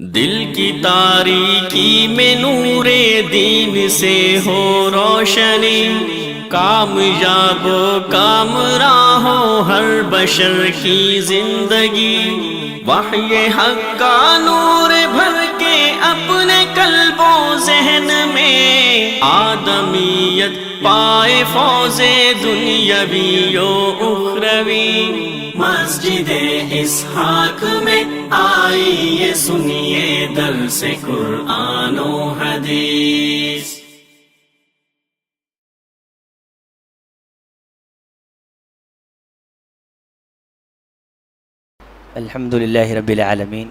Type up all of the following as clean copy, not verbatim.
دل کی تاریکی میں نور دین سے ہو روشنی، کامیاب و کامراں ہو ہر بشر کی زندگی، وحی حق کا نور بھر کے اپنے قلب و ذہن میں، آدمیت پائے فوز دنیاوی و اخروی۔ مسجد اسحاق میں آئیے سنیے درس قرآن و حدیث۔ الحمدللہ رب العالمین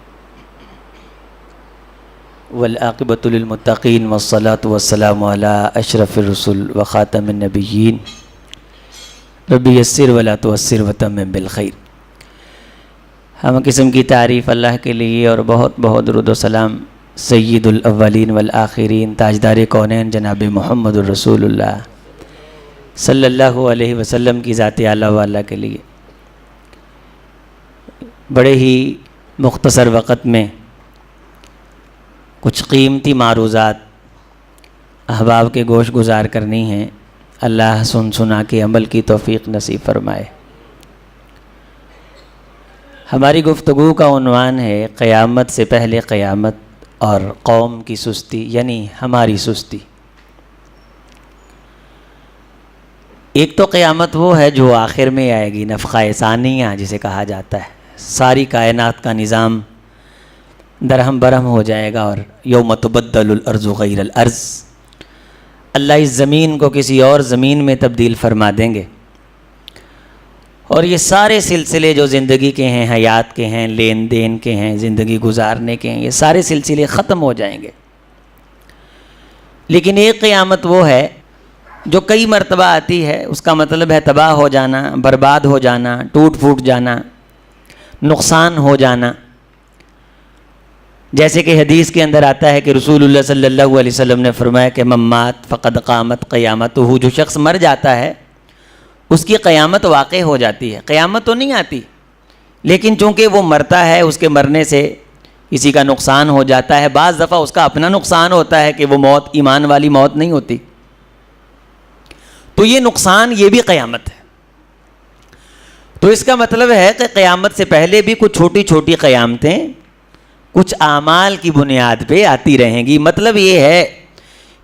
والعاقبۃ للمتقین والصلاة والسلام علی اشرف الرسل وخاتم النبیین، رب یسر ولا تعسر وتمم بالخیر۔ ہم قسم کی تعریف اللہ کے لیے اور بہت بہت درود و سلام سید الاولین والآخرین تاجدار کونین جناب محمد الرسول اللہ صلی اللہ علیہ وسلم کی ذات اعلیٰ والا کے لیے۔ بڑے ہی مختصر وقت میں کچھ قیمتی معروضات احباب کے گوش گزار کرنی ہیں، اللہ سن سنا کے عمل کی توفیق نصیب فرمائے۔ ہماری گفتگو کا عنوان ہے قیامت سے پہلے قیامت اور قوم کی سستی، یعنی ہماری سستی۔ ایک تو قیامت وہ ہے جو آخر میں آئے گی، نفخہ ثانیہ جسے کہا جاتا ہے، ساری کائنات کا نظام درہم برہم ہو جائے گا، اور یوم تبدل الارض غیر الارض، اللہ اس زمین کو کسی اور زمین میں تبدیل فرما دیں گے، اور یہ سارے سلسلے جو زندگی کے ہیں، حیات کے ہیں، لین دین کے ہیں، زندگی گزارنے کے ہیں، یہ سارے سلسلے ختم ہو جائیں گے۔ لیکن ایک قیامت وہ ہے جو کئی مرتبہ آتی ہے، اس کا مطلب ہے تباہ ہو جانا، برباد ہو جانا، ٹوٹ پھوٹ جانا، نقصان ہو جانا۔ جیسے کہ حدیث کے اندر آتا ہے کہ رسول اللہ صلی اللہ علیہ وسلم نے فرمایا کہ من مات فقد قامت قیامتہ، جو شخص مر جاتا ہے اس کی قیامت واقع ہو جاتی ہے۔ قیامت تو نہیں آتی، لیکن چونکہ وہ مرتا ہے، اس کے مرنے سے کسی کا نقصان ہو جاتا ہے، بعض دفعہ اس کا اپنا نقصان ہوتا ہے کہ وہ موت ایمان والی موت نہیں ہوتی، تو یہ نقصان، یہ بھی قیامت ہے۔ تو اس کا مطلب ہے کہ قیامت سے پہلے بھی کچھ چھوٹی چھوٹی قیامتیں کچھ اعمال کی بنیاد پہ آتی رہیں گی۔ مطلب یہ ہے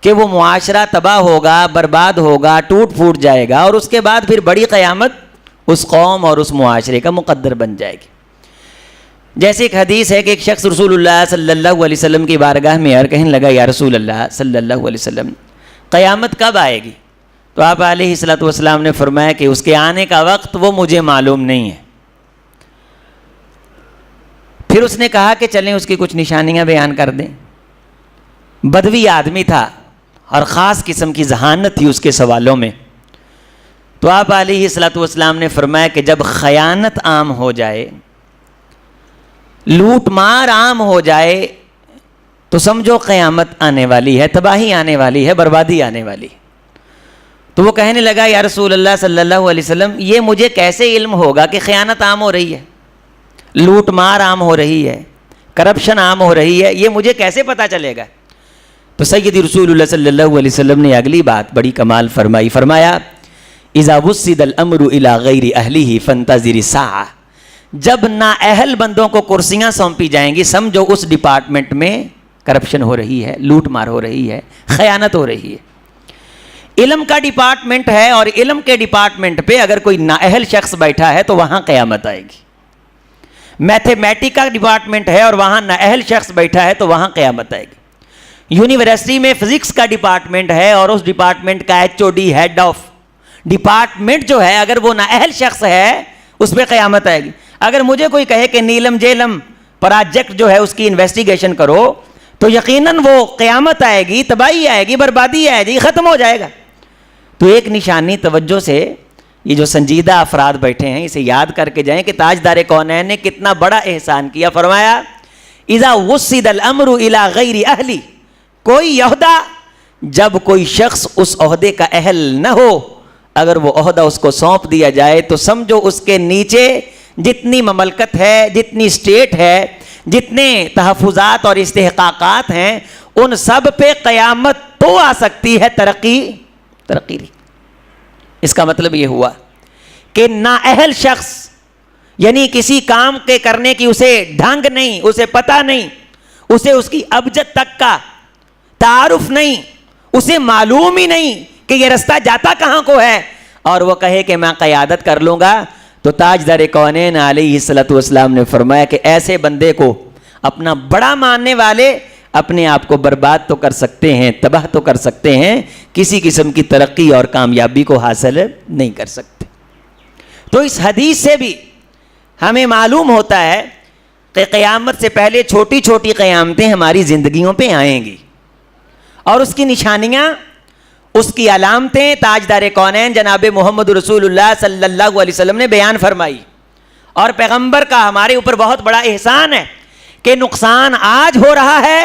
کہ وہ معاشرہ تباہ ہوگا، برباد ہوگا، ٹوٹ پھوٹ جائے گا، اور اس کے بعد پھر بڑی قیامت اس قوم اور اس معاشرے کا مقدر بن جائے گی۔ جیسے ایک حدیث ہے کہ ایک شخص رسول اللہ صلی اللہ علیہ وسلم کی بارگاہ میں کہنے لگا، یا رسول اللہ صلی اللہ علیہ وسلم، قیامت کب آئے گی؟ تو آپ علیہ الصلوۃ والسلام نے فرمایا کہ اس کے آنے کا وقت وہ مجھے معلوم نہیں ہے۔ پھر اس نے کہا کہ چلیں اس کی کچھ نشانیاں بیان کر دیں۔ بدوی آدمی تھا اور خاص قسم کی ذہانت تھی اس کے سوالوں میں۔ تو آپ علیہ الصلوۃ والسلام نے فرمایا کہ جب خیانت عام ہو جائے، لوٹ مار عام ہو جائے، تو سمجھو قیامت آنے والی ہے، تباہی آنے والی ہے، بربادی آنے والی ہے۔ تو وہ کہنے لگا، یا رسول اللہ صلی اللہ علیہ وسلم، یہ مجھے کیسے علم ہوگا کہ خیانت عام ہو رہی ہے، لوٹ مار عام ہو رہی ہے، کرپشن عام ہو رہی ہے، یہ مجھے کیسے پتہ چلے گا؟ تو سید رسول اللہ صلی اللہ علیہ وسلم نے اگلی بات بڑی کمال فرمائی، فرمایا اذا وسد الامر الى غیر اہلہ فانتظر الساعہ، جب نااہل بندوں کو کرسیاں سونپی جائیں گی، سمجھو اس ڈپارٹمنٹ میں کرپشن ہو رہی ہے، لوٹ مار ہو رہی ہے، خیانت ہو رہی ہے۔ علم کا ڈپارٹمنٹ ہے، اور علم کے ڈپارٹمنٹ پہ اگر کوئی نااہل شخص بیٹھا ہے تو وہاں قیامت آئے گی۔ میتھمیٹک کا ڈپارٹمنٹ ہے اور وہاں نااہل شخص بیٹھا ہے تو وہاں قیامت آئے گی۔ یونیورسٹی میں فزکس کا ڈپارٹمنٹ ہے اور اس ڈپارٹمنٹ کا HOD، ہیڈ آف ڈپارٹمنٹ جو ہے، اگر وہ نااہل شخص ہے اس پہ قیامت آئے گی۔ اگر مجھے کوئی کہے کہ نیلم جیلم پروجیکٹ جو ہے اس کی انویسٹیگیشن کرو، تو یقیناً وہ قیامت آئے گی، تباہی آئے گی، بربادی آئے گی، ختم ہو جائے گا۔ تو ایک نشانی توجہ سے، یہ جو سنجیدہ افراد بیٹھے ہیں اسے یاد کر کے جائیں کہ تاجدار کونین نے کتنا بڑا احسان کیا۔ فرمایا اذا وسد الامر الى غیر اہلی، کوئی عہدہ جب کوئی شخص اس عہدے کا اہل نہ ہو، اگر وہ عہدہ اس کو سونپ دیا جائے تو سمجھو اس کے نیچے جتنی مملکت ہے، جتنی اسٹیٹ ہے، جتنے تحفظات اور استحقاقات ہیں ان سب پہ قیامت تو آ سکتی ہے، ترقی نہیں۔ اس کا مطلب یہ ہوا کہ نااہل شخص، یعنی کسی کام کے کرنے کی اسے ڈھنگ نہیں، اسے پتہ نہیں، اسے اس کی ابجد تک کا تعارف نہیں، اسے معلوم ہی نہیں کہ یہ رستہ جاتا کہاں کو ہے، اور وہ کہے کہ میں قیادت کر لوں گا، تو تاجدار کونین علیہ الصلوۃ والسلام نے فرمایا کہ ایسے بندے کو اپنا بڑا ماننے والے اپنے آپ کو برباد تو کر سکتے ہیں، تباہ تو کر سکتے ہیں، کسی قسم کی ترقی اور کامیابی کو حاصل نہیں کر سکتے۔ تو اس حدیث سے بھی ہمیں معلوم ہوتا ہے کہ قیامت سے پہلے چھوٹی چھوٹی قیامتیں ہماری زندگیوں پہ آئیں گی، اور اس کی نشانیاں، اس کی علامتیں تاجدار کونین جناب محمد رسول اللہ صلی اللہ علیہ وسلم نے بیان فرمائی۔ اور پیغمبر کا ہمارے اوپر بہت بڑا احسان ہے کہ نقصان آج ہو رہا ہے،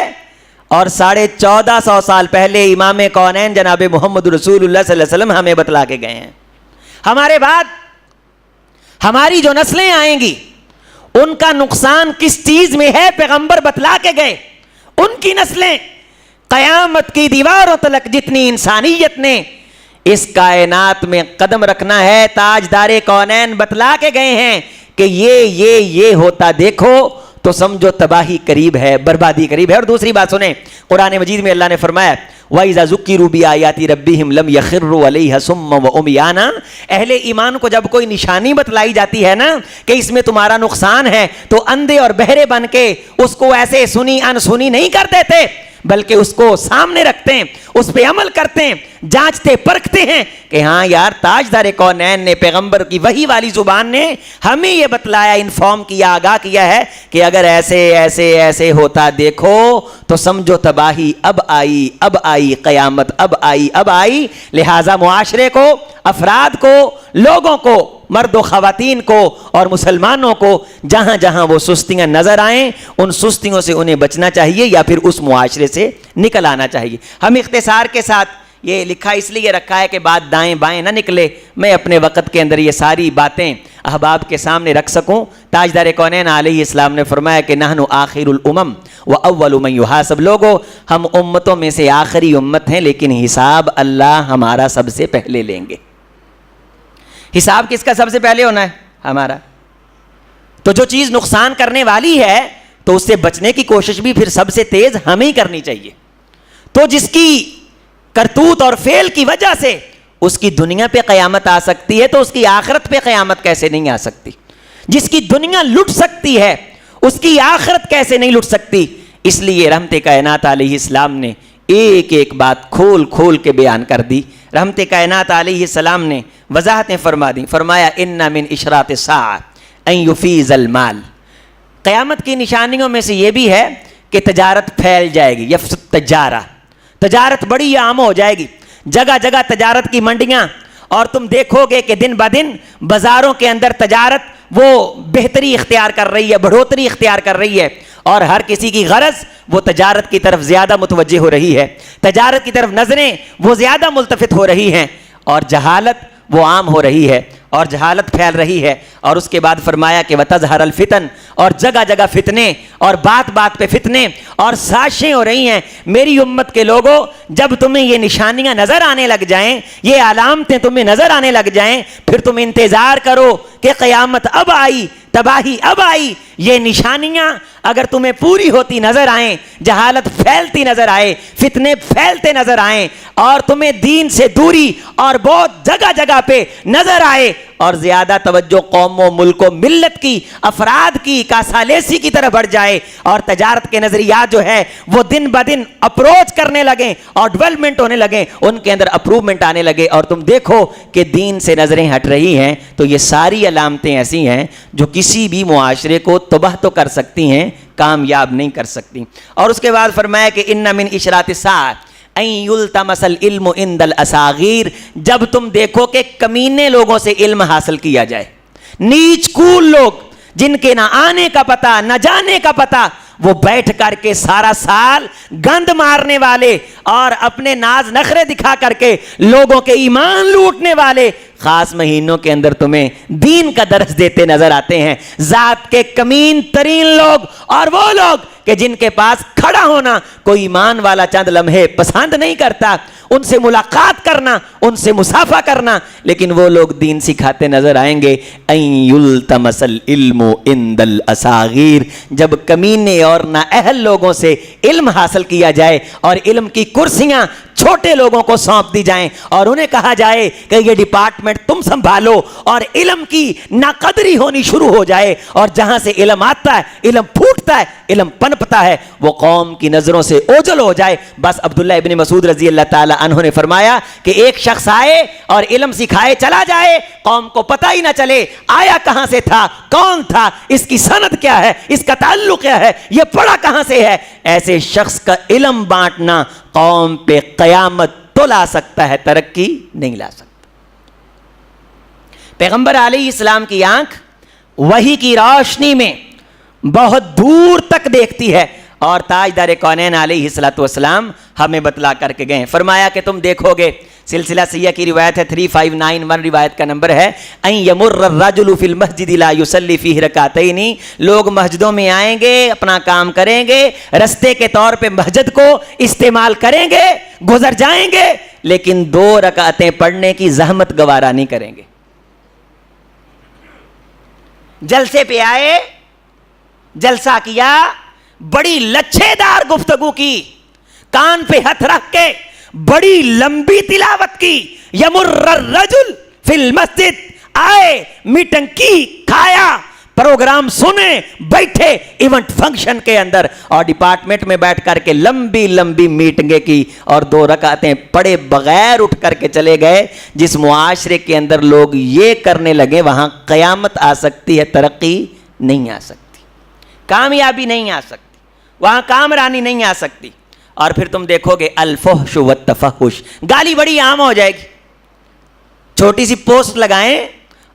اور 1450 سال پہلے امام کونین جناب محمد رسول اللہ صلی اللہ علیہ وسلم ہمیں بتلا کے گئے ہیں۔ ہمارے بعد ہماری جو نسلیں آئیں گی ان کا نقصان کس چیز میں ہے، پیغمبر بتلا کے گئے۔ ان کی نسلیں قیامت کی دیواروں تلک جتنی انسانیت نے اس کائنات میں قدم رکھنا ہے، تاجدار کونین بتلا کے گئے ہیں کہ یہ ہوتا دیکھو تو سمجھو تباہی قریب ہے، بربادی قریب ہے۔ اور دوسری بات سنیں، قرآن مجید میں اللہ نے فرمایا وَإِذَا ذُكِّرُوا بِآيَاتِ رَبِّهِمْ لَمْ يَخِرُّوا عَلَيْهَا صُمًّا وَعُمْيَانًا۔ اہل ایمان کو جب کوئی نشانی بتلائی جاتی ہے نا کہ اس میں تمہارا نقصان ہے، تو اندھے اور بہرے بن کے اس کو ایسے سنی انسنی نہیں کر دیتے، بلکہ اس کو سامنے رکھتے ہیں، اس پہ عمل کرتے ہیں، جانچتے پرکھتے ہیں کہ ہاں یار تاجدار کونین نے، پیغمبر کی وحی والی زبان نے ہمیں یہ بتلایا، انفارم کیا، آگاہ کیا ہے کہ اگر ایسے ہوتا دیکھو تو سمجھو تباہی اب آئی، قیامت اب آئی۔ لہٰذا معاشرے کو، افراد کو، لوگوں کو، مرد و خواتین کو اور مسلمانوں کو جہاں جہاں وہ سستیاں نظر آئیں ان سستیوں سے انہیں بچنا چاہیے، یا پھر اس معاشرے سے نکل آنا چاہیے۔ ہم اختصار کے ساتھ یہ لکھا اس لیے رکھا ہے کہ بات دائیں بائیں نہ نکلے، میں اپنے وقت کے اندر یہ ساری باتیں احباب کے سامنے رکھ سکوں۔ تاجدار کونین علیہ السلام نے فرمایا کہ نحن آخر الامم واول من یحاسب، لوگوں ہم امتوں میں سے آخری امت ہیں، لیکن حساب اللہ ہمارا سب سے پہلے لیں گے۔ حساب کس کا سب سے پہلے ہونا ہے؟ ہمارا۔ تو جو چیز نقصان کرنے والی ہے تو اس سے بچنے کی کوشش بھی پھر سب سے تیز ہمیں ہی کرنی چاہیے۔ تو جس کی کرتوت اور فعل کی وجہ سے اس کی دنیا پہ قیامت آ سکتی ہے، تو اس کی آخرت پہ قیامت کیسے نہیں آ سکتی؟ جس کی دنیا لٹ سکتی ہے اس کی آخرت کیسے نہیں لٹ سکتی؟ اس لیے رحمت کائنات علیہ السلام نے ایک ایک بات کھول کے بیان کر دی۔ رحمت کائنات علیہ السلام نے وضاحتیں فرما دی، فرمایا ان من اشراط الساعہ ان یفیض المال، قیامت کی نشانیوں میں سے یہ بھی ہے کہ تجارت پھیل جائے گی، یفس التجارہ، تجارت بڑی عام ہو جائے گی، جگہ جگہ تجارت کی منڈیاں، اور تم دیکھو گے کہ دن بدن بازاروں کے اندر تجارت وہ بہتری اختیار کر رہی ہے، بڑھوتری اختیار کر رہی ہے، اور ہر کسی کی غرض وہ تجارت کی طرف زیادہ متوجہ ہو رہی ہے، تجارت کی طرف نظریں وہ زیادہ ملتفت ہو رہی ہیں، اور جہالت وہ عام ہو رہی ہے اور جہالت پھیل رہی ہے۔ اور اس کے بعد فرمایا کہ وَتَظْهَرَ الْفِتَنُ، اور جگہ جگہ فتنے اور بات بات پہ فتنے اور سازشیں ہو رہی ہیں۔ میری امت کے لوگوں، جب تمہیں یہ نشانیاں نظر آنے لگ جائیں، یہ علامتیں تمہیں نظر آنے لگ جائیں، پھر تم انتظار کرو کہ قیامت اب آئی، تباہی اب آئی۔ یہ نشانیاں اگر تمہیں پوری ہوتی نظر آئیں، جہالت پھیلتی نظر آئے، فتنے پھیلتے نظر آئیں، اور تمہیں دین سے دوری اور بہت جگہ جگہ پہ نظر آئے، اور زیادہ توجہ قوموں، ملکوں، ملت کی، افراد کی، کاسالیسی کی طرف بڑھ جائے، اور تجارت کے نظریات جو ہے وہ دن بدن اپروچ کرنے لگیں اور ڈیولپمنٹ ہونے لگیں، ان کے اندر اپروومنٹ آنے لگے، اور تم دیکھو کہ دین سے نظریں ہٹ رہی ہیں، تو یہ ساری علامتیں ایسی ہیں جو کسی بھی معاشرے کو تباہ تو کر سکتی ہیں، کامیاب نہیں کر سکتی۔ اور اس کے بعد فرمایا کہ ان من اشراط الساعہ ان یلتمس العلم عند الاصاغیر، جب تم دیکھو کہ کمینے لوگوں سے علم حاصل کیا جائے، نیچ کول لوگ جن کے نہ آنے کا پتہ نہ جانے کا پتہ، وہ بیٹھ کر کے سارا سال گند مارنے والے اور اپنے ناز نخرے دکھا کر کے لوگوں کے ایمان لوٹنے والے خاص مہینوں کے اندر تمہیں دین کا درس دیتے نظر آتے ہیں. ذات کے کمین ترین لوگ اور وہ لوگ کہ جن کے پاس کھڑا ہونا کوئی ایمان والا چند لمحے پسند نہیں کرتا, ان سے ملاقات کرنا, ان سے مصافحہ کرنا, لیکن وہ لوگ دین سکھاتے نظر آئیں گے. این یلتمس العلم عند الاصاغیر, جب کمینے اور نااہل لوگوں سے علم حاصل کیا جائے اور علم کی کرسیاں چھوٹے لوگوں کو سونپ دی جائیں اور انہیں کہا جائے کہ یہ ڈپارٹمنٹ تم سنبھالو, اور علم کی ناقدری ہونی شروع ہو جائے, اور جہاں سے علم آتا ہے, علم پھوٹتا ہے, علم پنپتا ہے, وہ قوم کی نظروں سے اوجھل ہو جائے. بس عبداللہ ابن مسعود رضی اللہ تعالی عنہ نے فرمایا کہ ایک شخص آئے اور علم سکھائے چلا جائے, قوم کو پتہ ہی نہ چلے آیا کہاں سے تھا, کون تھا, اس کی سند کیا ہے, اس کا تعلق کیا ہے, یہ پڑھا کہاں سے ہے. ایسے شخص کا علم بانٹنا قوم پہ قیامت تو لا سکتا ہے, ترقی نہیں لا سکتا. پیغمبر علیہ السلام کی آنکھ وحی کی روشنی میں بہت دور تک دیکھتی ہے, اور تاجدار کونین علیہ الصلوۃ والسلام ہمیں بتلا کر کے گئے. فرمایا کہ تم دیکھو گے, سلسلہ سیاہ کی روایت ہے 3591 روایت کا نمبر ہے, ان یمر الرجل فی المسجد لا یصلی فیہ رکعتین, لوگ مسجدوں میں آئیں گے, اپنا کام کریں گے, رستے کے طور پہ مسجد کو استعمال کریں گے, گزر جائیں گے, لیکن 2 رکعتیں پڑھنے کی زحمت گوارا نہیں کریں گے. جلسے پہ آئے, جلسہ کیا, بڑی لچھے دار گفتگو کی, کان پہ ہاتھ رکھ کے بڑی لمبی تلاوت کی. یمر الرجل فی المسجد, آئے, میٹنگ کی, کھایا, پروگرام سنے, بیٹھے ایونٹ فنکشن کے اندر, اور ڈپارٹمنٹ میں بیٹھ کر کے لمبی لمبی میٹنگیں کی, اور 2 رکعتیں پڑھے بغیر اٹھ کر کے چلے گئے. جس معاشرے کے اندر لوگ یہ کرنے لگے وہاں قیامت آ سکتی ہے, ترقی نہیں آ سکتی, کامیابی نہیں آ سکتی, وہاں کامرانی نہیں آ سکتی. اور پھر تم دیکھو گے الفحش والتفحش, گالی بڑی عام ہو جائے گی. چھوٹی سی پوسٹ لگائیں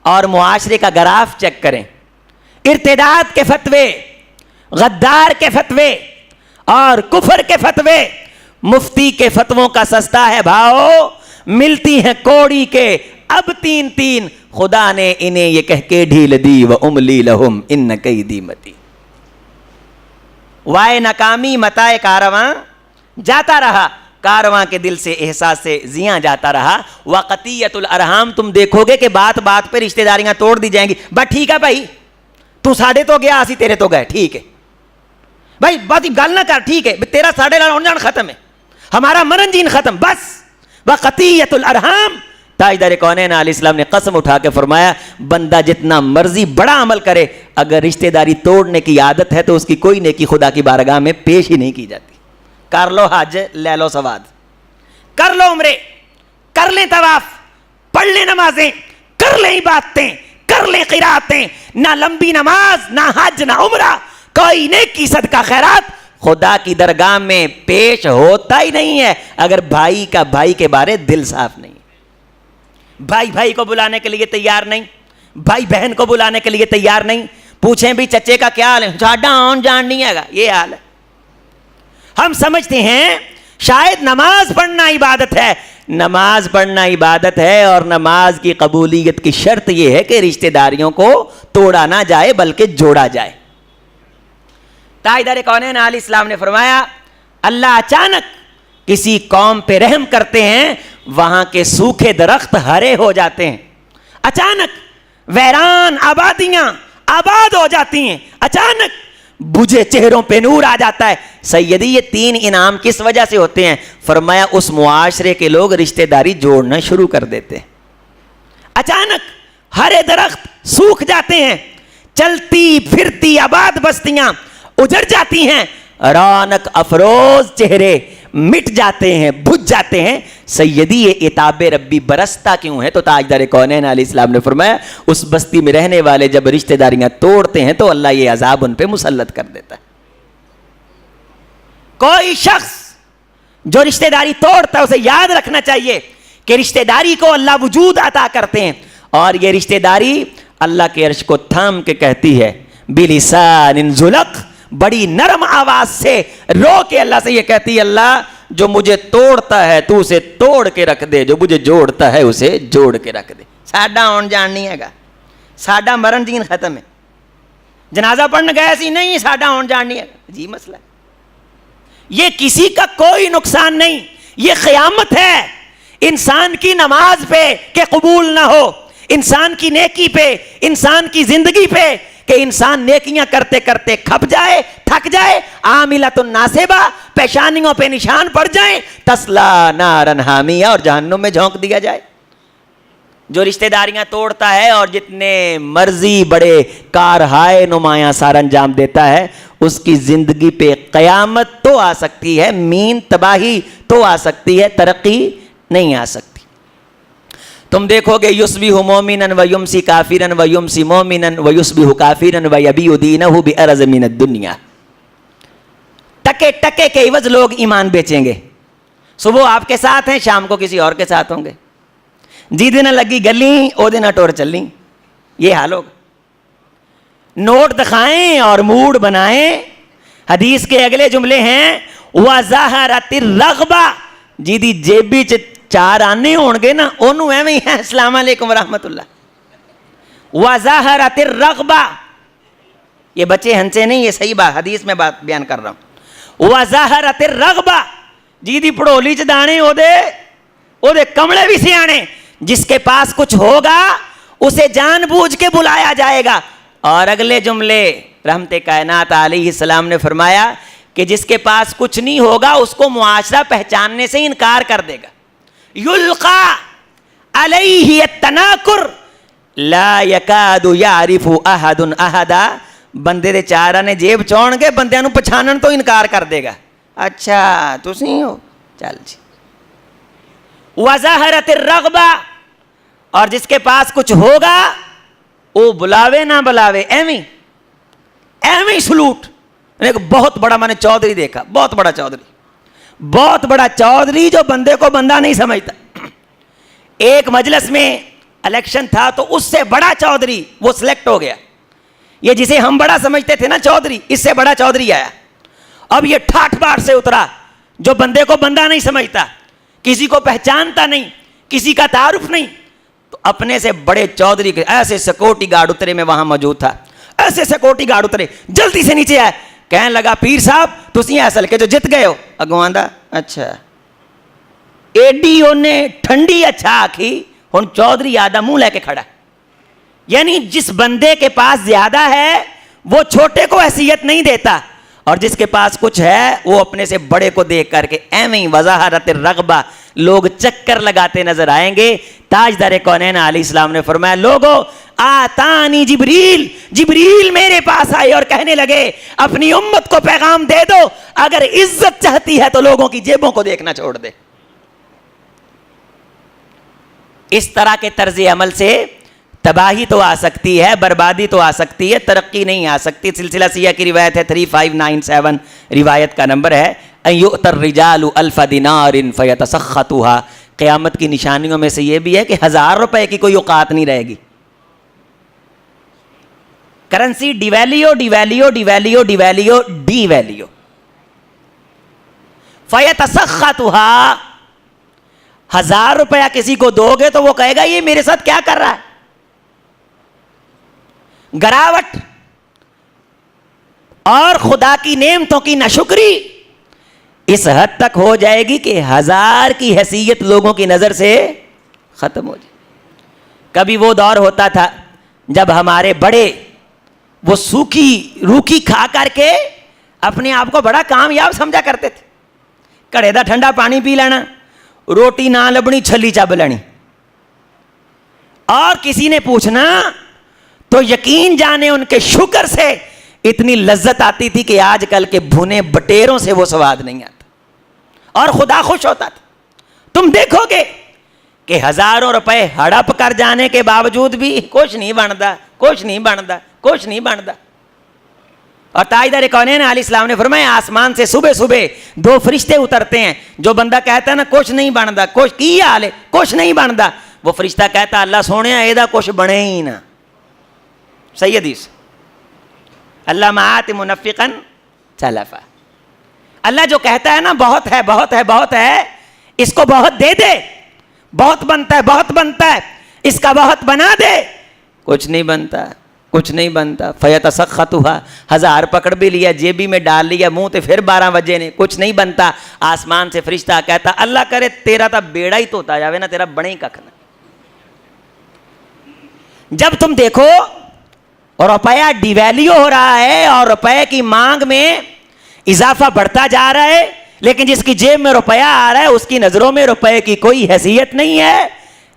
اور معاشرے کا گراف چیک کریں, ارتداد کے فتوے, غدار کے فتوے اور کفر کے فتوے, مفتی کے فتووں کا سستا ہے بھاؤ, ملتی ہیں کوڑی کے اب 3 خدا نے انہیں یہ کہہ کے ڈھیل دی, وَأُمْلِي لَهُمْ إِنَّ كَيْدِي مَتِينٌ. وائے ناکامی متائے کارواں جاتا رہا, کارواں کے دل سے احساس سے زیاں جاتا رہا. وقطیۃ الارحام, تم دیکھو گے کہ بات بات پہ رشتہ داریاں توڑ دی جائیں گی. بس ٹھیک ہے بھائی, تو ساڑھے تو گیا, اسی تیرے تو گئے, ٹھیک ہے بھائی, بات گل نہ کر, ٹھیک ہے تیرا ساڑھے لال جان ختم ہے, ہمارا مرن جین ختم, بس. وقطیۃ الارحام, تاجدار کونین علیہ السلام نے قسم اٹھا کے فرمایا بندہ جتنا مرضی بڑا عمل کرے, اگر رشتہ داری توڑنے کی عادت ہے تو اس کی کوئی نیکی خدا کی بارگاہ میں پیش ہی نہیں کی جاتی. کر لو حج, لے لو ثواب, کر لو عمرے, کر لیں طواف, پڑھ لیں نمازیں, کر لیں عبادتیں, کر لیں قراتیں, نہ لمبی نماز, نہ حج, نہ عمرہ, کوئی نیکی صدقہ خیرات خدا کی درگاہ میں پیش ہوتا ہی نہیں ہے اگر بھائی کا بھائی کے بارے دل صاف نہیں. بھائی بھائی کو بلانے کے لیے تیار نہیں, بھائی بہن کو بلانے کے لیے تیار نہیں. پوچھیں بھی چچے کا کیا حال ہے, جاڈا آن جان نہیں ہے گا, یہ حال ہے. ہم سمجھتے ہیں شاید نماز پڑھنا عبادت ہے, نماز پڑھنا عبادت ہے, اور نماز کی قبولیت کی شرط یہ ہے کہ رشتہ داریوں کو توڑا نہ جائے بلکہ جوڑا جائے. تاجدار کونین علیہ السلام نے فرمایا اللہ اچانک کسی قوم پہ رحم کرتے ہیں, وہاں کے سوکھے درخت ہرے ہو جاتے ہیں, اچانک ویران آبادیاں آباد ہو جاتی ہیں, اچانک بجھے چہروں پہ نور آ جاتا ہے. سیدی یہ 3 انعام کس وجہ سے ہوتے ہیں؟ فرمایا اس معاشرے کے لوگ رشتہ داری جوڑنا شروع کر دیتے ہیں. اچانک ہرے درخت سوکھ جاتے ہیں, چلتی پھرتی آباد بستیاں اجڑ جاتی ہیں, رونق افروز چہرے مٹ جاتے ہیں, بجھ جاتے ہیں. سیدی یہ عتاب ربی برستا کیوں ہے؟ تو تاجدار کونین علیہ السلام نے فرمایا اس بستی میں رہنے والے جب رشتہ داریاں توڑتے ہیں تو اللہ یہ عذاب ان پہ مسلط کر دیتا ہے. کوئی شخص جو رشتہ داری توڑتا ہے اسے یاد رکھنا چاہیے کہ رشتہ داری کو اللہ وجود عطا کرتے ہیں, اور یہ رشتہ داری اللہ کے عرش کو تھام کے کہتی ہے بلسان ذلق, بڑی نرم آواز سے رو کے اللہ سے یہ کہتی ہے اللہ جو مجھے توڑتا ہے تو اسے توڑ کے رکھ دے, جو مجھے جوڑتا ہے اسے جوڑ کے رکھ دے. ਸਾਡਾ ਆਉਣ ਜਾਣ ਨਹੀਂ ਹੈਗਾ, ਸਾਡਾ ਮਰਨ ਜੀਨ ਖਤਮ ਹੈ। جنازہ پڑھنے گئے سی نہیں ساڈا آن جان نہیں ہے، عجیب مسئلہ ہے۔ یہ کسی کا کوئی نقصان نہیں، یہ قیامت ہے انسان کی نماز پہ کہ قبول نہ ہو، انسان کی نیکی پہ، انسان کی زندگی پہ کہ انسان نیکیاں کرتے کرتے کھپ جائے، تھک جائے، عاملۃ ناصبہ، پیشانیوں پہ نشان پڑ جائیں، تسلا نارن حامیہ، اور جہنم میں جھونک دیا جائے۔ جو رشتہ داریاں توڑتا ہے اور جتنے مرضی بڑے کارہائے نمایاں سار انجام دیتا ہے، اس کی زندگی پہ قیامت تو آ سکتی ہے، مین تباہی تو آ سکتی ہے، ترقی نہیں آ سکتی۔ تم دیکھو گے یصبح مومنا ویمسی کافرا ویمسی مومنا ویصبح کافرا ویبیع دینہ بأرض من الدنیا۔ ٹکے ٹکے کے عوض لوگ ایمان بیچیں گے، صبح آپ کے ساتھ ہیں، شام کو کسی اور کے ساتھ ہوں گے، جی دن لگی گلی او دن ٹور چلیں، یہ حال ہوگا۔ نوٹ دکھائیں اور موڈ بنائیں۔ حدیث کے اگلے جملے ہیں وَظَهَرَتِ الرَّغْبَةُ، جی دی جیبی چار آنے ہون گے نا، انہوں ایویں ہی ہے السلام علیکم ورحمت اللہ۔ وَظَهَرَتِ الرَّغْبَةُ، یہ بچے ہنسے نہیں، یہ صحیح بات حدیث میں بات بیان کر رہا ہوں۔ وَظَهَرَتِ الرَّغْبَةُ، جی دی پڑولی چ دانے او دے کمڑے بھی سیانے، جس کے پاس کچھ ہوگا اسے جان بوجھ کے بلایا جائے گا۔ اور اگلے جملے رحمت کائنات علیہ السلام نے فرمایا کہ جس کے پاس کچھ نہیں ہوگا اس کو معاشرہ پہچاننے سے انکار کر دے گا۔ یلقا علیہ التناکر لا یکاد یعرف احد احدا، بندے دے چار نے جیب چون کے بندیاں نو پچھانن تو انکار کر دے گا، اچھا تسی ہو، چل جی۔ وَظَهَرَتِ الرَّغْبَةُ، اور جس کے پاس کچھ ہوگا وہ بلاوے نہ بلاوے ایویں سلوٹ۔ ایک بہت بڑا میں نے چودھری دیکھا، بہت بڑا چودھری جو بندے کو بندہ نہیں سمجھتا۔ ایک مجلس میں الیکشن تھا تو اس سے بڑا چودھری وہ سلیکٹ ہو گیا، یہ جسے ہم بڑا سمجھتے تھے نا چودھری، اس سے بڑا چودھری آیا۔ اب یہ ٹھاٹ باٹ سے اترا، جو بندے کو بندہ نہیں سمجھتا، کسی کو پہچانتا نہیں، کسی کا تعارف نہیں، تو اپنے سے بڑے چودھری کے ایسے سیکورٹی گارڈ اترے، میں وہاں موجود تھا، ایسے سیکورٹی گارڈ اترے، جلدی سے نیچے آئے، کہنے لگا پیر صاحب تسی اصل کے جو جت گئے ہو۔ اگواندا اچھا، ایڈی انہیں ٹھنڈی اچھا آکھی، ہن چودھری آدھا منہ لے کے کھڑا، یعنی جس بندے کے پاس زیادہ ہے وہ چھوٹے کو حیثیت نہیں دیتا، اور جس کے پاس کچھ ہے وہ اپنے سے بڑے کو دیکھ کر کے ایویں وَظَهَرَتِ الرَّغْبَةُ، لوگ چکر لگاتے نظر آئیں گے۔ تاجدار کونین علیہ السلام نے فرمایا لوگو آتانی جبریل میرے پاس آئے اور کہنے لگے اپنی امت کو پیغام دے دو، اگر عزت چاہتی ہے تو لوگوں کی جیبوں کو دیکھنا چھوڑ دے۔ اس طرح کے طرز عمل سے تباہی تو آ سکتی ہے، بربادی تو آ سکتی ہے، ترقی نہیں آ سکتی۔ سلسلہ سیاہ کی روایت ہے 3597، روایت کا نمبر ہے ان یؤتی الرجال الف دینار فیتسخطها۔ قیامت کی نشانیوں میں سے یہ بھی ہے کہ 1000 روپے کی کوئی اوقات نہیں رہے گی، کرنسی ڈی ویلیو فیتسخطها۔ 1000 روپیہ کسی کو دو گے تو وہ کہے گا یہ میرے ساتھ کیا کر رہا ہے۔ گراوٹ اور خدا کی نعمتوں کی ناشکری اس حد تک ہو جائے گی کہ 1000 کی حیثیت لوگوں کی نظر سے ختم ہو جائے۔ کبھی وہ دور ہوتا تھا جب ہمارے بڑے وہ سوکھی روکھی کھا کر کے اپنے آپ کو بڑا کامیاب سمجھا کرتے تھے، کڑے دا ٹھنڈا پانی پی لینا، روٹی نہ لبنی چھلی چب لینی، اور کسی نے پوچھنا تو یقین جانے ان کے شکر سے اتنی لذت آتی تھی کہ آج کل کے بھنے بٹیروں سے وہ سواد نہیں آتا، اور خدا خوش ہوتا تھا۔ تم دیکھو گے کہ 1000 روپے ہڑپ کر جانے کے باوجود بھی کچھ نہیں بنتا۔ اور تاجدار کونین علیہ السلام نے فرمایا آسمان سے صبح صبح 2 فرشتے اترتے ہیں، جو بندہ کہتا ہے نا کچھ نہیں بنتا، کچھ کی حال ہے کچھ نہیں بنتا، وہ فرشتہ کہتا اللہ سونے ایدا کچھ بنے ہی نہ۔ صحیح حدیث، اللہ معات منفقا سلفا، اللہ جو کہتا ہے نا بہت ہے اس کو بہت دے دے، بہت بنتا ہے اس کا بہت بنا دے، کچھ نہیں بنتا، کچھ نہیں بنتا. فیتسخطھا، 1000 پکڑ بھی لیا، جیبی میں ڈال لیا، منہ تے پھر 12 بجے نے، کچھ نہیں بنتا. آسمان سے فرشتہ کہتا اللہ کرے تیرا تا بیڑا ہی توتا جاوے نا، تیرا بنے ہی ککھ نہ. جب تم دیکھو روپیہ ڈی ویلیو ہو رہا ہے اور روپے کی مانگ میں اضافہ بڑھتا جا رہا ہے، لیکن جس کی جیب میں روپیہ آ رہا ہے اس کی نظروں میں روپے کی کوئی حیثیت نہیں ہے،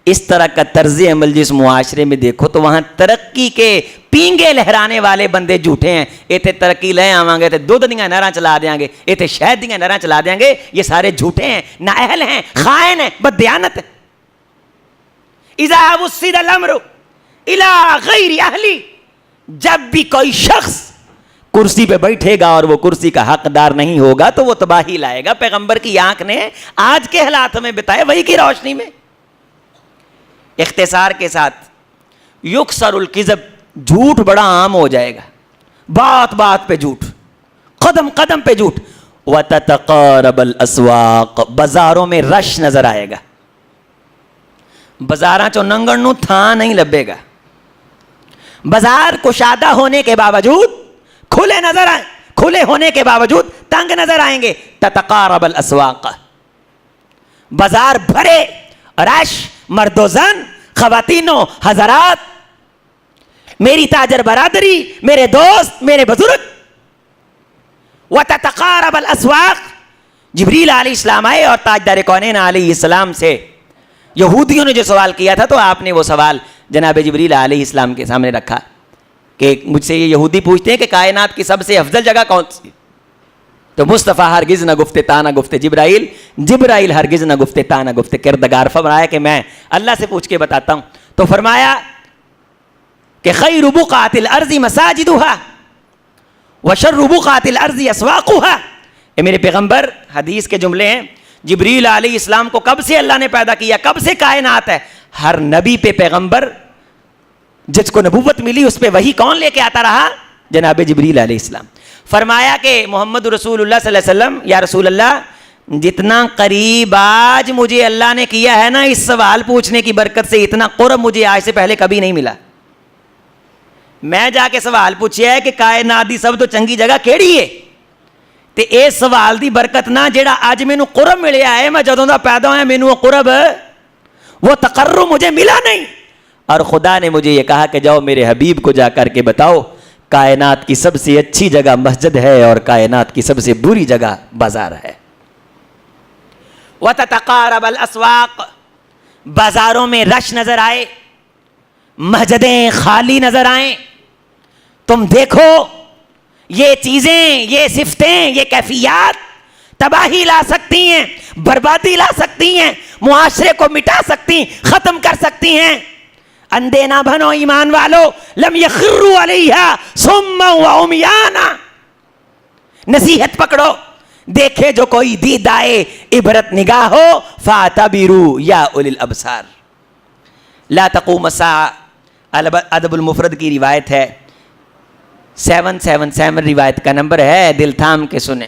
اس طرح کا طرز عمل جس معاشرے میں دیکھو تو وہاں ترقی کے پینگے لہرانے والے بندے جھوٹے ہیں. ایتھے ترقی لے آواں گے تے دودھ دیاں نہراں چلا دیاں گے، ایتھے شہد دیاں نہراں چلا دیاں گے. یہ سارے جھوٹے ہیں، نااہل ہیں، خائن ہیں، بددیانت ہیں. اذا وصل الامر الى غیر اہلی، جب بھی کوئی شخص کرسی پہ بیٹھے گا اور وہ کرسی کا حقدار نہیں ہوگا تو وہ تباہی لائے گا. پیغمبر کی آنکھ نے آج کے حالات میں بتائے وہی کی روشنی میں. اختصار کے ساتھ یکسر الکذب، جھوٹ بڑا عام ہو جائے گا، بات بات پہ جھوٹ، قدم قدم پہ جھوٹ. وتتقارب الاسواق، بازاروں میں رش نظر آئے گا، بازاراں چو ننگن نو تھان نہیں لبے گا. بازار کشادہ ہونے کے باوجود کھلے نظر آئیں، کھلے ہونے کے باوجود تنگ نظر آئیں گے. تتقارب الاسواق، بازار بھرے، رش، مرد و زن، خواتینوں، حضرات، میری تاجر برادری، میرے دوست، میرے بزرگ. وتتقارب الاسواق، جبریل علیہ السلام آئے اور تاجدار کونین علیہ السلام سے یہودیوں نے جو سوال کیا تھا تو آپ نے وہ سوال جناب جبریل علیہ السلام کے سامنے رکھا کہ مجھ سے یہ یہودی پوچھتے ہیں کہ کائنات کی سب سے افضل جگہ کون سی؟ تو مصطفیٰ ہرگز نہ گفتے تا نہ گفتے جبرائیل ہرگز نہ گفتے تا نہ گفتے. کردگار فرمایا کہ میں اللہ سے پوچھ کے بتاتا ہوں. تو فرمایا کہ خیر بقعۃ الارض مساجدها وشر بقعۃ الارض اسواقها. اے میرے پیغمبر، حدیث کے جملے ہیں، جبریل علیہ السلام کو کب سے اللہ نے پیدا کیا، کب سے کائنات ہے؟ ہر نبی پہ پیغمبر جس کو نبوت ملی اس پہ وہی کون لے کے آتا رہا؟ جناب جبریل علیہ السلام. فرمایا کہ محمد رسول اللہ صلی اللہ علیہ وسلم، یا رسول اللہ، جتنا قریب آج مجھے اللہ نے کیا ہے نا اس سوال پوچھنے کی برکت سے، اتنا قرب مجھے آج سے پہلے کبھی نہیں ملا. میں جا کے سوال پوچھیا ہے کہ کائنات دی سب تو چنگی جگہ کیڑی ہے، تے اے سوال دی برکت نہ جیڑا اج مینوں قرب ملیا ہے، میں جدوں دا پیدا ہویا مینوں قرب، وہ تقرب مجھے ملا نہیں. اور خدا نے مجھے یہ کہا کہ جاؤ میرے حبیب کو جا کر کے بتاؤ کائنات کی سب سے اچھی جگہ مسجد ہے اور کائنات کی سب سے بری جگہ بازار ہے. وتتقارب الاسواق، بازاروں میں رش نظر آئے، مسجدیں خالی نظر آئیں. تم دیکھو یہ چیزیں، یہ صفتیں، یہ کیفیات تباہی لا سکتی ہیں، بربادی لا سکتی ہیں، معاشرے کو مٹا سکتی، ختم کر سکتی ہیں. اندھے نہ بنو ایمان والو، لم یخروا علیہا صما وعمیانا. نصیحت پکڑو، دیکھے جو کوئی دید آئے، عبرت نگاہ ہو، فاعتبروا یا اولی الابصار. لا تقوم الساعہ، ادب المفرد کی روایت ہے، 777 روایت کا نمبر ہے، دل تھام کے سنیں.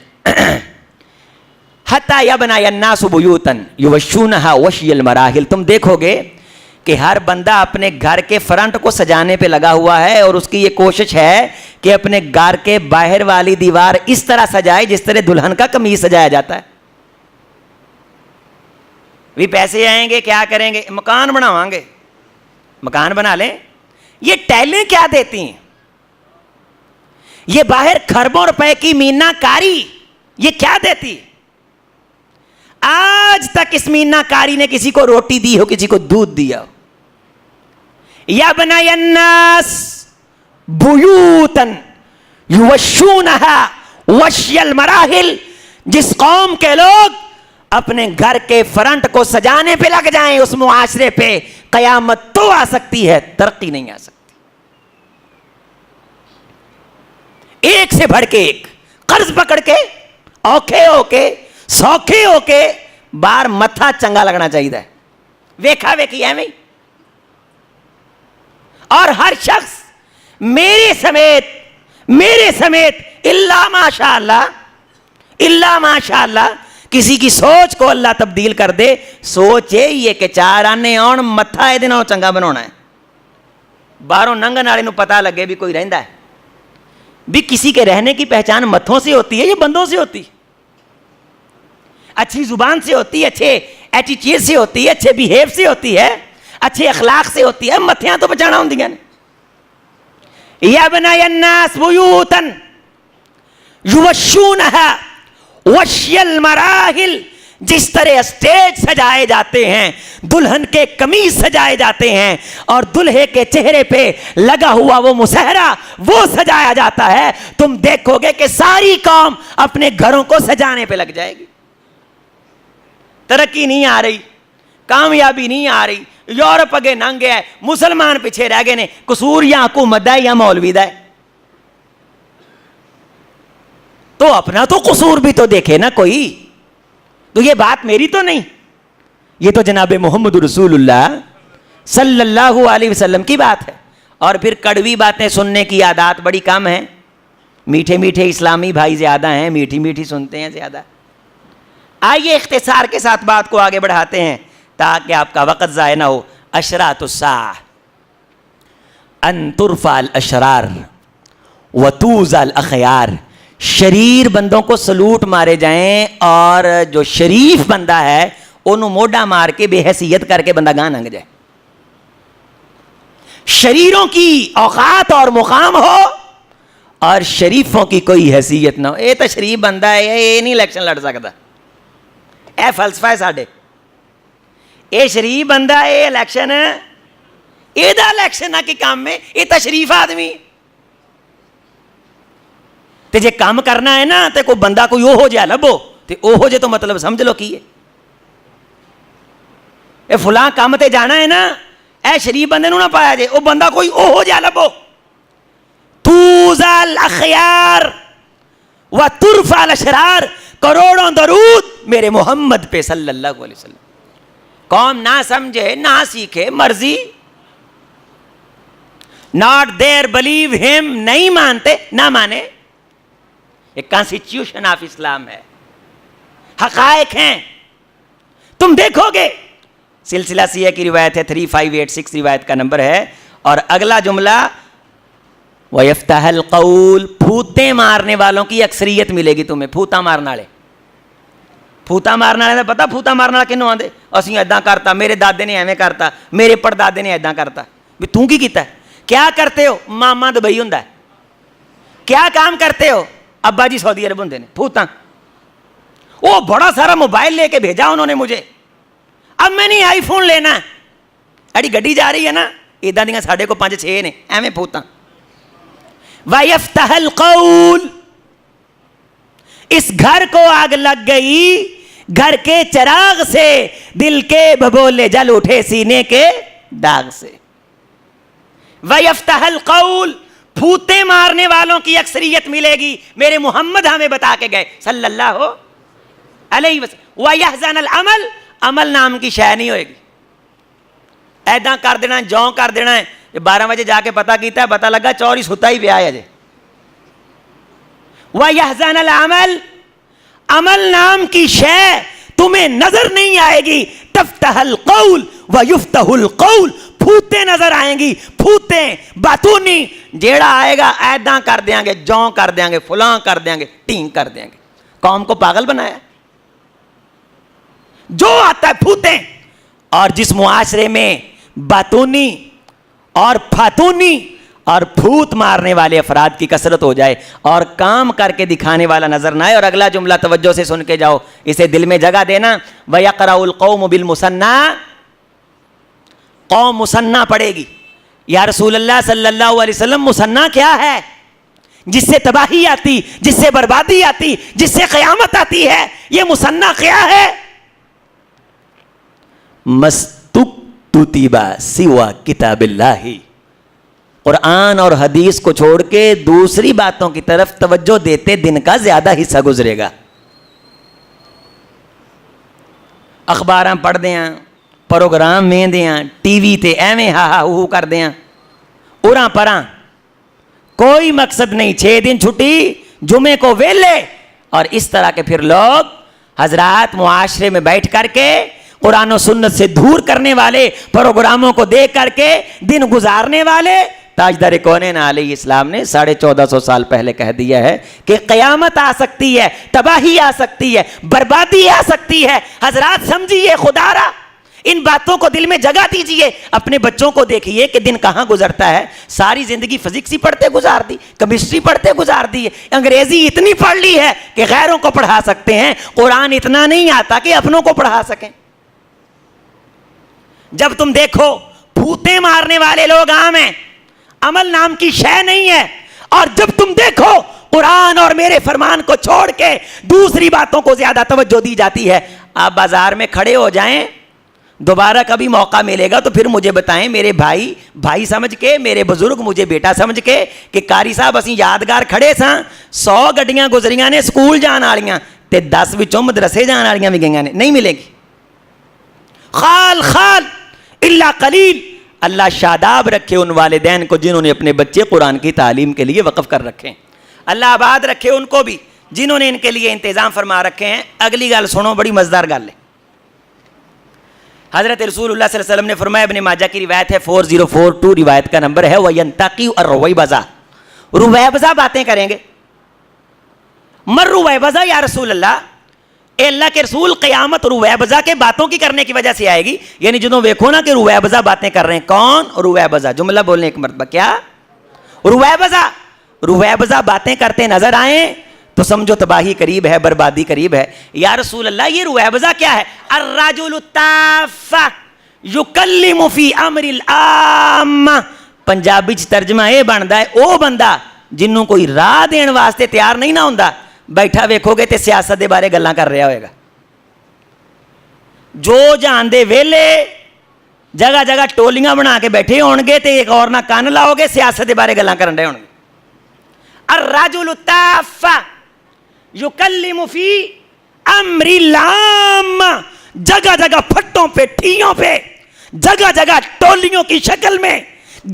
حتی یبنی الناس بیوتا یوشونہا وشی المراحل. تم دیکھو گے کہ ہر بندہ اپنے گھر کے فرنٹ کو سجانے پہ لگا ہوا ہے اور اس کی یہ کوشش ہے کہ اپنے گھر کے باہر والی دیوار اس طرح سجائے جس طرح دلہن کا قمیص سجایا جاتا ہے. بھی پیسے آئیں گے کیا کریں گے؟ مکان بناواں گے. مکان بنا لیں. یہ ٹائلیں کیا دیتی ہیں؟ یہ باہر خربوں روپے کی مینا کاری یہ کیا دیتی؟ آج تک اس مینا کاری نے کسی کو روٹی دی ہو، کسی کو دودھ دیا ہو؟ یا بنی الناس بیوتا یوشونہا وشی المراحل. جس قوم کے لوگ اپنے گھر کے فرنٹ کو سجانے پہ لگ جائیں اس معاشرے پہ قیامت تو آ سکتی ہے، ترقی نہیں آ سکتی. ایک سے بڑھ کے ایک قرض پکڑ کے اوکھے ہو کے سوکھے ہو کے بار متھا چنگا لگنا چاہیے، ویکھا ویکھی ہے میں. اور ہر شخص میرے سمیت الا ماشاء اللہ کسی کی سوچ کو اللہ تبدیل کر دے. سوچ یہ کہ 4 آنے آن متھا یہ دن چنگا بنانا ہے. باہروں ننگن والے نو پتہ لگے بھی کوئی رہندا ہے. بھی کسی کے رہنے کی پہچان متھوں سے ہوتی ہے یا بندوں سے ہوتی؟ اچھی زبان سے ہوتی ہے, اچھے ایٹیٹیوڈ سے ہوتی ہے, اچھے بیہیو سے ہوتی ہے, اچھے اخلاق سے ہوتی ہے. متھیاں تو بچانا ہوندیاں نے. یا بنی الناس بیوتا یوشونہا وشی المراحل. جس طرح اسٹیج سجائے جاتے ہیں, دلہن کے قمیص سجائے جاتے ہیں, اور دلہے کے چہرے پہ لگا ہوا وہ مسہرہ وہ سجایا جاتا ہے, تم دیکھو گے کہ ساری قوم اپنے گھروں کو سجانے پہ لگ جائے گی. ترقی نہیں آ رہی, کامیابی نہیں آ رہی, یورپ اگے ننگے ہے, مسلمان پیچھے رہ گئے نے. قصور یا حکومت دا ہے یا مولوی دا ہے؟ تو اپنا تو قصور بھی تو دیکھے نا کوئی. تو یہ بات میری تو نہیں, یہ تو جناب محمد رسول اللہ صلی اللہ علیہ وسلم کی بات ہے. اور پھر کڑوی باتیں سننے کی عادات بڑی کم ہیں. میٹھے میٹھے اسلامی بھائی زیادہ ہیں, میٹھی میٹھی سنتے ہیں زیادہ. آئیے اختصار کے ساتھ بات کو آگے بڑھاتے ہیں تاکہ آپ کا وقت ضائع نہ ہو. اشراط الساعہ ان ترفع الاشرار وتوضع الاخیار. شریر بندوں کو سلوٹ مارے جائیں اور جو شریف بندہ ہے انہوں موڈا مار کے بے حیثیت کر کے بندہ گاہ لنگ جائے. شریروں کی اوقات اور مقام ہو اور شریفوں کی کوئی حیثیت نہ ہو. یہ تو شریف بندہ ہے, یہ نہیں الیکشن لڑ سکتا. اے فلسفہ ہے ساڈے. یہ شریف بندہ ہے, یہ الیکشن یہ الیکشن کی کام میں, یہ تو شریف آدمی. تے جے کام کرنا ہے نا تے کوئی بندہ کوئی اوہو جہا لبو, تے اوہو جے تو مطلب سمجھ لو کی ہے. اے فلاں کام تے جانا ہے نا, اے شریف بندے نو نہ پایا جے, او بندہ کوئی اوہو جہا لبو. توزع الاخیار و ترفع الاشرار. کروڑوں درود میرے محمد پہ صلی اللہ علیہ وسلم. قوم نہ سمجھے نہ سیکھے مرضی, ناٹ دیر بلیو ہم, نہیں مانتے نہ مانے. ایک کانسٹیٹیوشن آف اسلام ہے, حقائق ہیں, تم دیکھو گے. سلسلہ سیہ کی روایت ہے, 3586 روایت کا نمبر ہے. اور اگلا جملہ وَيَفْتَحَ الْقَوْلِ. پھوتے مارنے والوں کی اکثریت ملے گی تمہیں. پھوتا مارنے والے, پھوتا مارنے والے پتا پھوتا مارنے والا کنوں آدھے, اسی ایداں کرتا, میرے دادے نے ایویں کرتا, میرے پردادے نے ایداں کرتا. بھی توں کی کیتا ہے, کیا کرتے ہو؟ ماما دبئی ہوندا ہے. کیا کام کرتے ہو؟ ابا جی سعودی عرب ہوندے نے. پھوتاں وہ بڑا سارا موبائل لے کے بھیجا انہوں نے مجھے, اب میں نہیں آئی فون لینا, اڑی گڈی جا رہی ہے نا, ایداں دیاں ساڈے کو 5-6 نے ایویں پھوتاں. وَيَفْتَحَ الْقَوْلِ. اس گھر کو آگ لگ گئی, گھر کے چراغ سے, دل کے بھبولے جل اٹھے سینے کے داغ سے. وَيَفْتَحَ الْقَوْلِ. پھوتے مارنے والوں کی اکثریت ملے گی. میرے محمد ہمیں بتا کے گئے صلی اللہ علیہ وسلم. وَيَحْزَنَ الْعَمَلِ. عمل نام کی شے نہیں ہوئے گی. ایداں کر دینا, جوں کر دینا ہے. 12 بجے جا کے پتہ کیتا ہے, پتہ لگا چوری ستا ہی پیا ہے. وَيَحْزَنَ الْعَمَلِ. عمل نام کی شے تمہیں نظر نہیں آئے گی. تفتح القول ویفتح القول. پھوتے نظر آئیں گی, پھوتے باتونی. جیڑا آئے گا ایداں کر دیاں گے, جوں کر دیاں گے, فلاں کر دیاں گے, ٹینگ کر دیاں گے. قوم کو پاگل بنایا جو آتا ہے پھوتے. اور جس معاشرے میں باتونی اور پھاتونی اور پھوت مارنے والے افراد کی کثرت ہو جائے اور کام کر کے دکھانے والا نظر نہ آئے. اور اگلا جملہ توجہ سے سن کے جاؤ, اسے دل میں جگہ دینا. وَيَقْرَأُ الْقَوْمُ بِالْمُثَنَّى. قوم مثنیٰ پڑھے گی. یا رسول اللہ صلی اللہ علیہ وسلم مثنیٰ کیا ہے؟ جس سے تباہی آتی, جس سے بربادی آتی, جس سے قیامت آتی ہے, یہ مثنیٰ کیا ہے؟ مَسْتُكْتُتِبَ سِوَى کتاب اللہ. قرآن اور حدیث کو چھوڑ کے دوسری باتوں کی طرف توجہ دیتے دن کا زیادہ حصہ گزرے گا. اخباراں پڑھ دیاں, پروگرام میں دیاں, ٹی وی تے ایویں ہا ہا ہو کر دیاں, اراں پراں, کوئی مقصد نہیں. 6 دن چھٹی, جمعے کو ویلے. اور اس طرح کے پھر لوگ حضرات معاشرے میں بیٹھ کر کے قرآن و سنت سے دور کرنے والے پروگراموں کو دیکھ کر کے دن گزارنے والے، تاجدار کونین علیہ السلام نے 1450 سال پہلے کہہ دیا ہے کہ قیامت آ سکتی ہے، تباہی آ سکتی ہے، بربادی آ سکتی ہے۔ حضرات سمجھیے، خدا را ان باتوں کو دل میں جگہ دیجئے۔ اپنے بچوں کو دیکھیے کہ دن کہاں گزرتا ہے، ساری زندگی فزکس ہی پڑھتے گزار دی، کیمسٹری پڑھتے گزار دی، انگریزی اتنی پڑھ لی ہے کہ غیروں کو پڑھا سکتے ہیں، قرآن اتنا نہیں آتا کہ اپنوں کو پڑھا سکیں۔ جب تم دیکھو بھوتیں مارنے والے لوگ عام ہیں، عمل نام کی شے نہیں ہے، اور جب تم دیکھو قرآن اور میرے فرمان کو چھوڑ کے دوسری باتوں کو زیادہ توجہ دی جاتی ہے۔ آپ بازار میں کھڑے ہو جائیں، دوبارہ کبھی موقع ملے گا تو پھر مجھے بتائیں، میرے بھائی سمجھ کے، میرے بزرگ مجھے بیٹا سمجھ کے، کہ قاری صاحب اسی یادگار کھڑے ساں، 100 گڈیاں گزریاں نے سکول جان والیاں تے 10 وچوں مدرسے جان والیاں بھی گئیاں نے، نہیں ملے گی۔ خال خال الا قلیل۔ اللہ شاداب رکھے ان والدین کو جنہوں نے اپنے بچے قرآن کی تعلیم کے لیے وقف کر رکھے ہیں، اللہ آباد رکھے ان کو بھی جنہوں نے ان کے لیے انتظام فرما رکھے ہیں۔ اگلی گل سنو، بڑی مزدار گل ہے۔ حضرت رسول اللہ صلی اللہ علیہ وسلم نے فرمایا، ابن ماجہ کی روایت ہے، 4042 روایت کا نمبر ہے، وَيَنْتَقِي الرُّوَيْبَضَةَ، رویبضہ باتیں کریں گے۔ مر رویبضہ یا رسول اللہ، اے اللہ کے رسول، قیامت رویبضہ کے باتوں کی کرنے کی وجہ سے آئے گی، یعنی جنہوں دیکھو نا کہ رویبضہ باتیں کر رہے ہیں۔ کون؟ رویبضہ، جملہ بولنے ایک مرتبہ، کیا؟ رویبضہ باتیں کرتے نظر آئیں تو سمجھو تباہی قریب ہے، بربادی قریب ہے۔ یا رسول اللہ یہ رویبضہ کیا ہے؟ الرجل التاف یکلم فی امر العامہ، پنجابی چ ترجمہ یہ بنتا ہے، او بندہ جنوں کوئی راہ دین واسطے تیار نہیں نہ ہوندا، بیٹھا ویکھو گے تے سیاست دے بارے گلاں کر رہا ہوئے گا۔ جو جان دے ویلے جگہ جگہ ٹولیاں بنا کے بیٹھے ہون گے تے ایک اور نہ کان لاؤ گے، سیاست دے بارے گلاں کرن رہے ہون گے۔ الرجل التاف یکلم فی امر العامہ، جگہ جگہ پھٹوں پہ، ٹھیوں پہ، جگہ جگہ ٹولیوں کی شکل میں،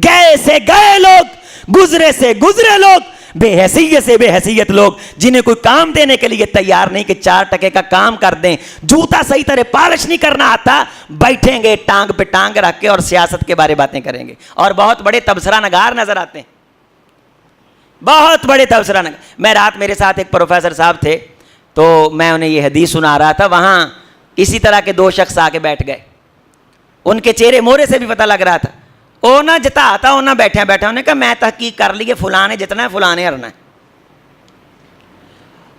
گئے سے گئے لوگ، گزرے سے گزرے لوگ، بے حیثیت سے بے حیثیت لوگ، جنہیں کوئی کام دینے کے لیے تیار نہیں کہ 4 ٹکے کا کام کر دیں، جوتا صحیح طرح پالش نہیں کرنا آتا، بیٹھیں گے ٹانگ پہ ٹانگ رکھ کے اور سیاست کے بارے باتیں کریں گے۔ اور بہت بڑے تبصرہ نگار نظر آتے ہیں، بہت بڑے تبصرہ نگار۔ میں رات میرے ساتھ ایک پروفیسر صاحب تھے، تو میں انہیں یہ حدیث سنا رہا تھا، وہاں اسی طرح کے 2 شخص آ کے بیٹھ گئے، ان کے چہرے مورے سے بھی پتہ لگ رہا تھا، او نہ جتا آتا او نہ بیٹھا انہوں نے کہا میں تحقیق کر لی ہے، فلاں نے جتنا ہے فلاں نے ہرنا ہے۔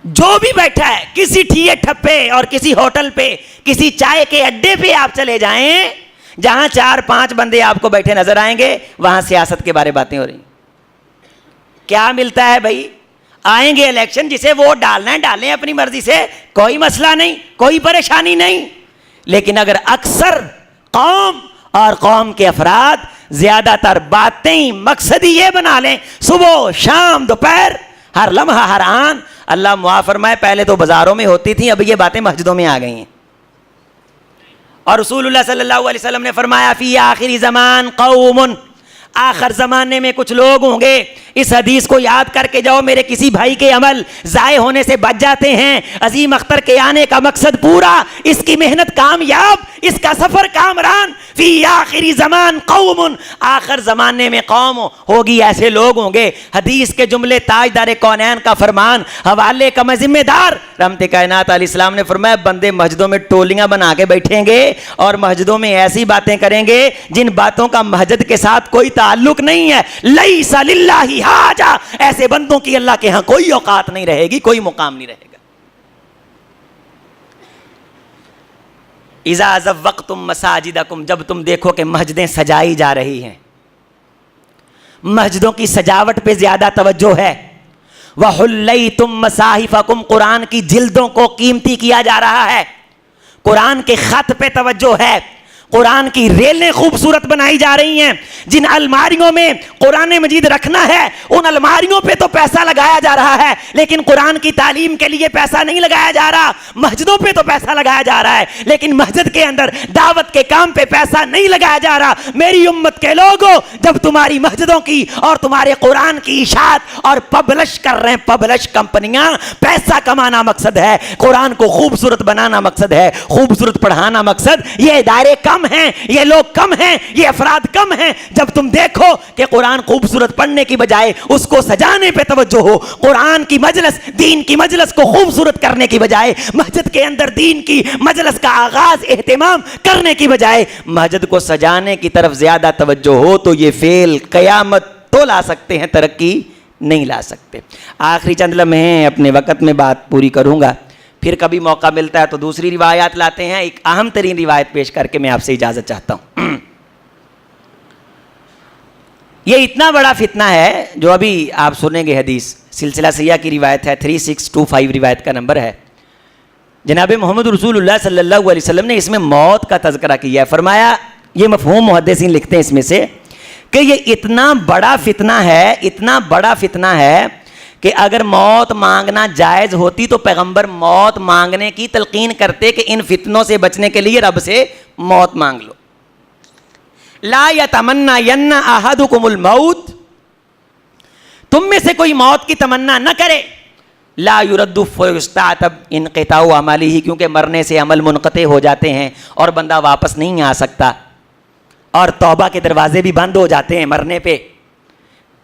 جو بھی بیٹھا ہے کسی ٹھیے ٹھپے اور کسی ہوٹل پہ، کسی چائے کے اڈے پہ آپ چلے جائیں، جہاں 4-5 بندے آپ کو بیٹھے نظر آئیں گے، وہاں سیاست کے بارے باتیں ہو رہی ہیں۔ کیا ملتا ہے بھائی؟ آئیں گے الیکشن، جسے ووٹ ڈالنا ہے ڈالیں اپنی مرضی سے، کوئی مسئلہ نہیں، کوئی پریشانی نہیں۔ لیکن اگر اکثر قوم اور قوم کے افراد زیادہ تر باتیں مقصد ہی یہ بنا لیں، صبح شام دوپہر ہر لمحہ ہر آن، اللہ معاف فرمائے، پہلے تو بازاروں میں ہوتی تھیں، اب یہ باتیں مسجدوں میں آ گئی ہیں۔ اور رسول اللہ صلی اللہ علیہ وسلم نے فرمایا، فی آخری زمان قوم، آخر زمانے میں کچھ لوگ ہوں گے، اس حدیث کو یاد کر کے جاؤ، میرے کسی بھائی کے عمل ضائع ہونے سے بچ جاتے ہیں، عظیم اختر کے آنے کا مقصد پورا، اس کی محنت کامیاب، اس کا سفر کامران۔ فی آخری زمان قوم، آخر زمانے میں قوم ہوگی، ایسے لوگ ہوں گے۔ حدیث کے جملے تاجدار کونین کا فرمان، حوالے کا میں ذمہ دار۔ رحمت کائنات علیہ السلام نے فرمایا، بندے مسجدوں میں ٹولیاں بنا کے بیٹھیں گے اور مسجدوں میں ایسی باتیں کریں گے جن باتوں کا مسجد کے ساتھ کوئی تعلق نہیں ہے۔ لیس للہ حاجہ، ایسے بندوں کی اللہ کے ہاں کوئی اوقات نہیں رہے گی، کوئی مقام نہیں رہے گا۔ اذا زوقتم مساجدکم، جب تم دیکھو کہ مسجدیں سجائی جا رہی ہیں، مسجدوں کی سجاوٹ پہ زیادہ توجہ ہے، وحلیتم مصاحفکم، قرآن کی جلدوں کو قیمتی کیا جا رہا ہے، قرآن کے خط پہ توجہ ہے، قرآن کی ریلیں خوبصورت بنائی جا رہی ہیں. جن الماریوں میں قرآن مجید رکھنا ہے ان الماریوں پہ تو پیسہ لگایا جا رہا ہے, لیکن قرآن کی تعلیم کے لیے پیسہ نہیں لگایا جا رہا. مسجدوں پہ تو پیسہ لگایا جا رہا ہے, لیکن مسجد کے اندر دعوت کے کام پہ پیسہ نہیں لگایا جا رہا. میری امت کے لوگوں, جب تمہاری مسجدوں کی اور تمہارے قرآن کی اشاعت اور پبلش کر رہے ہیں پبلش کمپنیاں, پیسہ کمانا مقصد ہے, قرآن کو خوبصورت بنانا مقصد ہے, خوبصورت پڑھانا مقصد, یہ ادارے کم ہیں, یہ لوگ کم ہیں, یہ افراد کم ہیں. جب تم دیکھو کہ قرآن خوبصورت پڑھنے کی بجائے اس کو سجانے پہ توجہ ہو, قرآن کی مجلس, دین کی مجلس کو خوبصورت کرنے کی بجائے مسجد کے اندر دین کی مجلس کا آغاز اہتمام کرنے کی بجائے مسجد کو سجانے کی طرف زیادہ توجہ ہو, تو یہ فعل قیامت تو لا سکتے ہیں, ترقی نہیں لا سکتے. آخری چند لمحے ہیں, اپنے وقت میں بات پوری کروں گا, پھر کبھی موقع ملتا ہے تو دوسری روایات لاتے ہیں. ایک اہم ترین روایت پیش کر کے میں آپ سے اجازت چاہتا ہوں. یہ اتنا بڑا فتنہ ہے جو ابھی آپ سنیں گے, حدیث سلسلہ سیاح کی روایت ہے, 3625 روایت کا نمبر ہے. جناب محمد رسول اللہ صلی اللہ علیہ وسلم نے اس میں موت کا تذکرہ کیا ہے. فرمایا, یہ مفہوم محدثین لکھتے ہیں اس میں سے, کہ یہ اتنا بڑا فتنہ ہے, اتنا بڑا فتنہ ہے کہ اگر موت مانگنا جائز ہوتی تو پیغمبر موت مانگنے کی تلقین کرتے کہ ان فتنوں سے بچنے کے لیے رب سے موت مانگ لو. لا یتمنین احدکم الموت, تم میں سے کوئی موت کی تمنا نہ کرے. لا یرد فیستعتب انقطاع عملہ, کیونکہ مرنے سے عمل منقطع ہو جاتے ہیں اور بندہ واپس نہیں آ سکتا, اور توبہ کے دروازے بھی بند ہو جاتے ہیں مرنے پہ.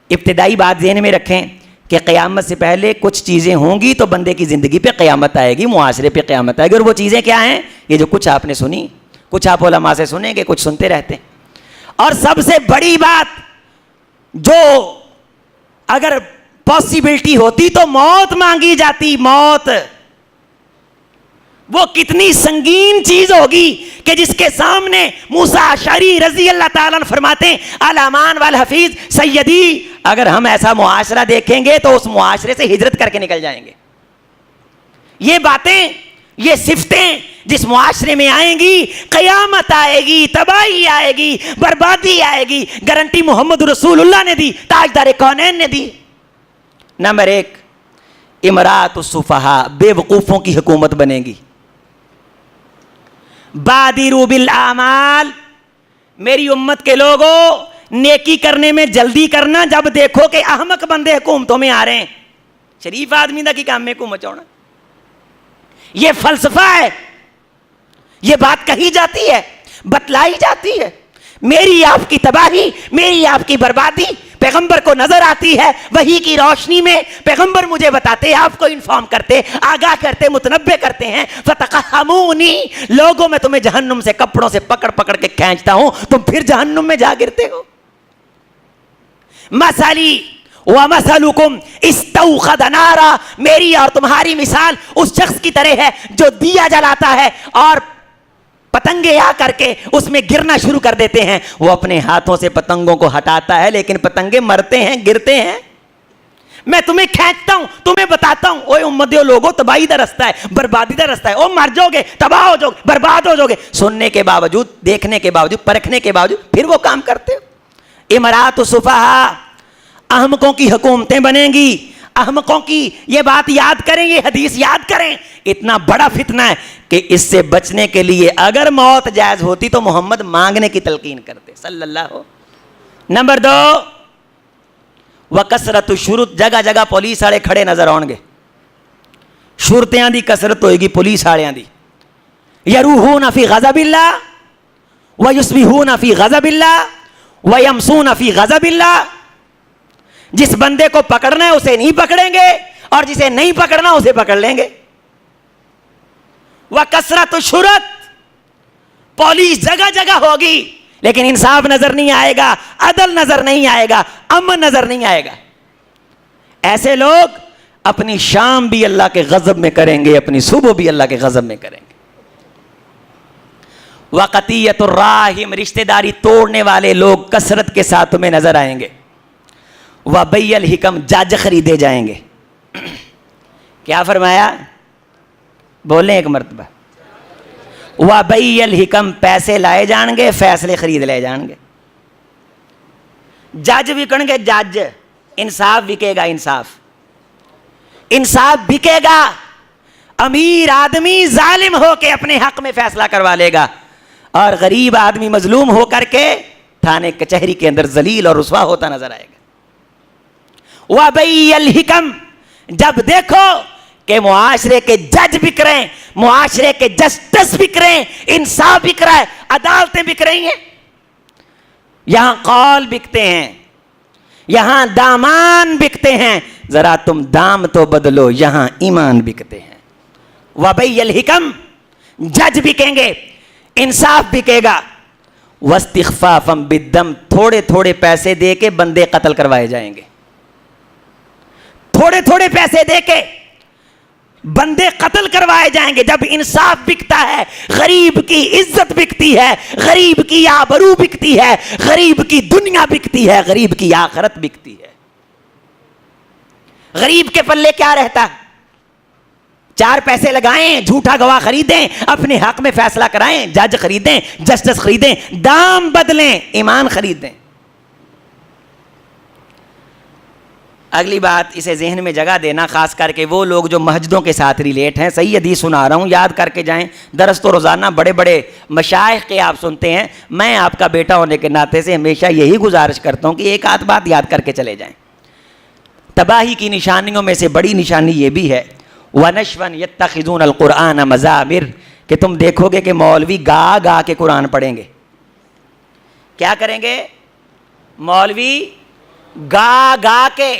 ابتدائی بات ذہن میں رکھیں کہ قیامت سے پہلے کچھ چیزیں ہوں گی تو بندے کی زندگی پہ قیامت آئے گی, معاشرے پہ قیامت آئے گی. اور وہ چیزیں کیا ہیں؟ یہ جو کچھ آپ نے سنی, کچھ آپ علماء سے سنیں گے, کچھ سنتے رہتے ہیں. اور سب سے بڑی بات جو اگر پاسبلٹی ہوتی تو موت مانگی جاتی. موت وہ کتنی سنگین چیز ہوگی کہ جس کے سامنے موسیٰ اشعری رضی اللہ تعالیٰ عنہ فرماتے ہیں, الامان والحفیظ سیدی, اگر ہم ایسا معاشرہ دیکھیں گے تو اس معاشرے سے ہجرت کر کے نکل جائیں گے. یہ باتیں, یہ صفتیں جس معاشرے میں آئیں گی, قیامت آئے گی, تباہی آئے گی, بربادی آئے گی. گارنٹی محمد رسول اللہ نے دی, تاجدار کونین نے دی. نمبر 1, امراۃ السفہاء, بے وقوفوں کی حکومت بنے گی. بادروا بالاعمال, میری امت کے لوگوں نیکی کرنے میں جلدی کرنا جب دیکھو کہ احمق بندے حکومتوں میں آ رہے ہیں. شریف آدمی دا کی کام میں حکومت چاہنا, یہ فلسفہ ہے. یہ بات کہی جاتی ہے, بتلائی جاتی ہے. میری آپ کی تباہی, میری آپ کی بربادی پیغمبر کو نظر آتی ہے. وحی کی روشنی میں پیغمبر مجھے بتاتے, آپ کو انفارم کرتے, آگاہ کرتے, متنبہ کرتے ہیں. فتقحمونی, لوگوں میں تمہیں جہنم سے کپڑوں سے پکڑ پکڑ کے کھینچتا ہوں, تم پھر جہنم میں جا گرتے ہو. مثلی وَمَثَلُكُمْ اسْتَوْقَدَ نَارًا, میری اور تمہاری مثال اس شخص کی طرح ہے جو دیا جلاتا ہے اور پتنگے آ کر کے اس میں گرنا شروع کر دیتے ہیں. وہ اپنے ہاتھوں سے پتنگوں کو ہٹاتا ہے لیکن پتنگے مرتے ہیں, گرتے ہیں. میں تمہیں کھینچتا ہوں, تمہیں بتاتا ہوں, اوے امتیو لوگوں, تباہی دا رستہ ہے, بربادی دا رستہ ہے, او مر جاؤ گے, تباہ ہو جاؤ گے, برباد ہو جاؤ گے. سننے کے باوجود, دیکھنے کے باوجود, پرکھنے کے باوجود پھر وہ کام کرتے ہو. امراۃ السفہاء, احمقوں کی حکومتیں بنیں گی. احمقوں کی, یہ بات یاد کریں, یہ حدیث یاد کریں. اتنا بڑا فتنہ ہے کہ اس سے بچنے کے لیے اگر موت جائز ہوتی تو محمد مانگنے کی تلقین کرتے صلی اللہ ہو. نمبر 2, وکثرت الشرط, جگہ جگہ پولیس والے کھڑے نظر آؤ گے. شرطیاں دی کثرت ہوئے گی, پولیس والوں دی. یروحون فی غضب اللہ ویصبحون فی غضب اللہ ویمسون فی غضب اللہ. جس بندے کو پکڑنا ہے اسے نہیں پکڑیں گے, اور جسے نہیں پکڑنا اسے پکڑ لیں گے. وکثرت الشرط, پولیس جگہ جگہ ہوگی لیکن انصاف نظر نہیں آئے گا, عدل نظر نہیں آئے گا, امن نظر نہیں آئے گا. ایسے لوگ اپنی شام بھی اللہ کے غضب میں کریں گے, اپنی صبح بھی اللہ کے غضب میں کریں گے. وقطیعۃ الرحم, رشتہ داری توڑنے والے لوگ کثرت کے ساتھ تمہیں نظر آئیں گے. وبیع الحکم, جج خریدے جائیں گے. کیا فرمایا؟ بولیں ایک مرتبہ. وَبَيَّ الْحِكَمْ پیسے لائے جان گے, فیصلے خرید لے جان گے. جج بکن گے, جج, انصاف بکے گا, انصاف بکے گا. امیر آدمی ظالم ہو کے اپنے حق میں فیصلہ کروا لے گا, اور غریب آدمی مظلوم ہو کر کے تھانے کچہری کے اندر ذلیل اور رسوا ہوتا نظر آئے گا. وَبَيَّ الْحِكَمْ جب دیکھو کہ معاشرے کے جج بک رہے ہیں, معاشرے کے جسٹس بک رہے ہیں, انصاف بک رہا ہے, عدالتیں بک رہی ہیں, یہاں قول بکتے ہیں, یہاں دامان بکتے ہیں, ذرا تم دام تو بدلو, یہاں ایمان بکتے ہیں. وَبَيَّ الْحِكَمْ جج بکیں گے, انصاف بکے گا. وَاسْتِخْفَافًا بِالدَّمِ تھوڑے تھوڑے پیسے دے کے بندے قتل کروائے جائیں گے, تھوڑے تھوڑے پیسے دے کے بندے قتل کروائے جائیں گے. جب انصاف بکتا ہے, غریب کی عزت بکتی ہے, غریب کی آبرو بکتی ہے, غریب کی دنیا بکتی ہے, غریب کی آخرت بکتی ہے. غریب کے پلے کیا رہتا؟ چار پیسے لگائیں, جھوٹا گواہ خریدیں, اپنے حق میں فیصلہ کرائیں, جج خریدیں, جسٹس خریدیں, دام بدلیں, ایمان خریدیں. اگلی بات اسے ذہن میں جگہ دینا, خاص کر کے وہ لوگ جو مسجدوں کے ساتھ ریلیٹ ہیں. صحیح حدیث سنا رہا ہوں, یاد کر کے جائیں. درس تو روزانہ بڑے بڑے مشائخ کے آپ سنتے ہیں, میں آپ کا بیٹا ہونے کے ناطے سے ہمیشہ یہی گزارش کرتا ہوں کہ ایک آدھ بات یاد کر کے چلے جائیں. تباہی کی نشانیوں میں سے بڑی نشانی یہ بھی ہے, وَنَشْوًا يَتَّخِذُونَ الْقُرْآنَ مَزَامِرَ, کہ تم دیکھو گے کہ مولوی گا گا کے قرآن پڑھیں گے. کیا کریں گے؟ مولوی گا گا کے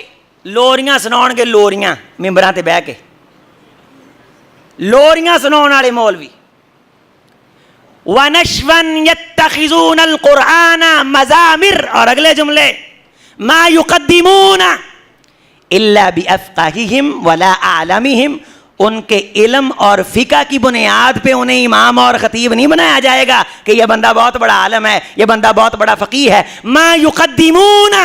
لوریاں سناؤ گے, لوریاں ممبراں تے بہ کے لوریاں سناؤ والے مولوی. وَنَشْوًا يَتَّخِذُونَ الْقُرْآنَ مَزَامِرَ, اور اگلے جملے مَا يُقَدِّمُونَ إِلَّا بِأَفْقَاهِهِمْ وَلَا أَعْلَمِهِمْ, ان کے علم اور فقہ کی بنیاد پہ انہیں امام اور خطیب نہیں بنایا جائے گا کہ یہ بندہ بہت بڑا عالم ہے, یہ بندہ بہت بڑا فقیہ ہے. ما يقدمون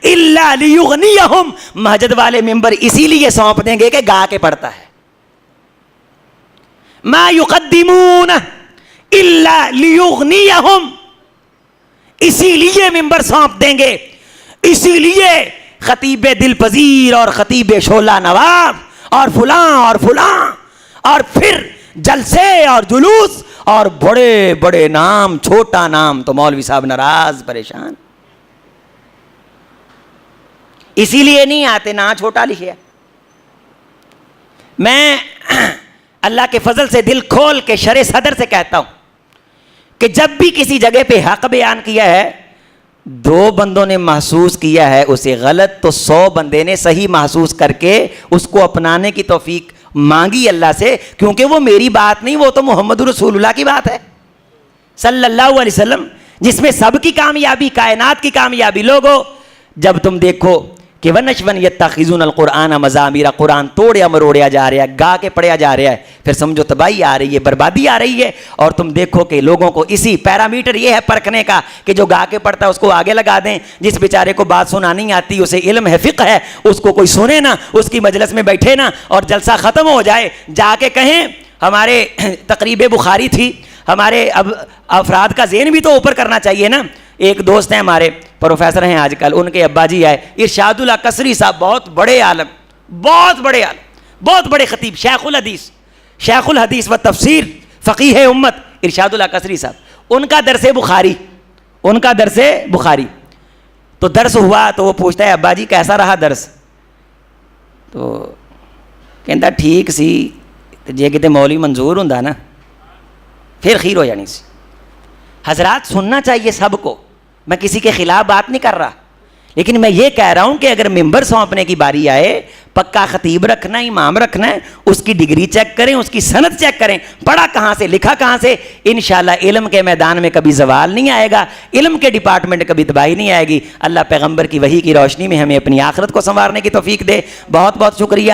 الا ليغنيهم, مسجد والے ممبر اسی لیے سونپ دیں گے کہ گا کے پڑھتا ہے. ما يقدمون الا ليغنيهم, اسی لیے ممبر سونپ دیں گے, اسی لیے خطیب دل پذیر اور خطیب شعلہ نواب اور فلاں اور پھر جلسے اور جلوس اور بڑے بڑے نام, چھوٹا نام تو مولوی صاحب ناراض پریشان. اسی لیے نہیں آتے, نہ چھوٹا لکھے. میں اللہ کے فضل سے دل کھول کے شرع صدر سے کہتا ہوں کہ جب بھی کسی جگہ پہ حق بیان کیا ہے, 2 بندوں نے محسوس کیا ہے اسے غلط, تو 100 بندے نے صحیح محسوس کر کے اس کو اپنانے کی توفیق مانگی اللہ سے, کیونکہ وہ میری بات نہیں, وہ تو محمد رسول اللہ کی بات ہے صلی اللہ علیہ وسلم, جس میں سب کی کامیابی, کائنات کی کامیابی. لوگو جب تم دیکھو کہ وَنَشْوًا يَتَّخِذُونَ الْقُرْآنَ مَزَامِرَ, قرآن توڑیا مروڑیا جا رہا ہے, گا کے پڑھیا جا رہا ہے, پھر سمجھو تباہی آ رہی ہے, بربادی آ رہی ہے. اور تم دیکھو کہ لوگوں کو اسی پیرامیٹر یہ ہے پرکھنے کا کہ جو گا کے پڑھتا ہے اس کو آگے لگا دیں, جس بیچارے کو بات سنانی آتی, اسے علم ہے, فقہ ہے, اس کو کوئی سنے نا, اس کی مجلس میں بیٹھے نا, اور جلسہ ختم ہو جائے جا کے کہیں ہمارے تقریب بخاری تھی. ہمارے اب افراد کا ذہن بھی تو اوپر کرنا چاہیے نا. ایک دوست ہیں ہمارے, پروفیسر ہیں آج کل, ان کے ابا جی آئے, ارشاد اللہ قصری صاحب, بہت بڑے عالم, بہت بڑے خطیب, شیخ الحدیث و تفسیر, فقیہ امت, ارشاد اللہ قصری صاحب. ان کا درس بخاری تو درس ہوا تو وہ پوچھتا ہے, ابا جی کیسا رہا درس؟ تو کہتا ٹھیک سی, جے کتے مولوی منظور ہوندا نا پھر خیر ہو جانی سی. حضرات سننا چاہیے سب کو, میں کسی کے خلاف بات نہیں کر رہا, لیکن میں یہ کہہ رہا ہوں کہ اگر ممبر سونپنے کی باری آئے, پکا خطیب رکھنا ہے, امام رکھنا ہے, اس کی ڈگری چیک کریں, اس کی سند چیک کریں, پڑھا کہاں سے, لکھا کہاں سے. انشاءاللہ علم کے میدان میں کبھی زوال نہیں آئے گا, علم کے ڈپارٹمنٹ کبھی تباہی نہیں آئے گی. اللہ پیغمبر کی وحی کی روشنی میں ہمیں اپنی آخرت کو سنوارنے کی توفیق دے. بہت بہت شکریہ.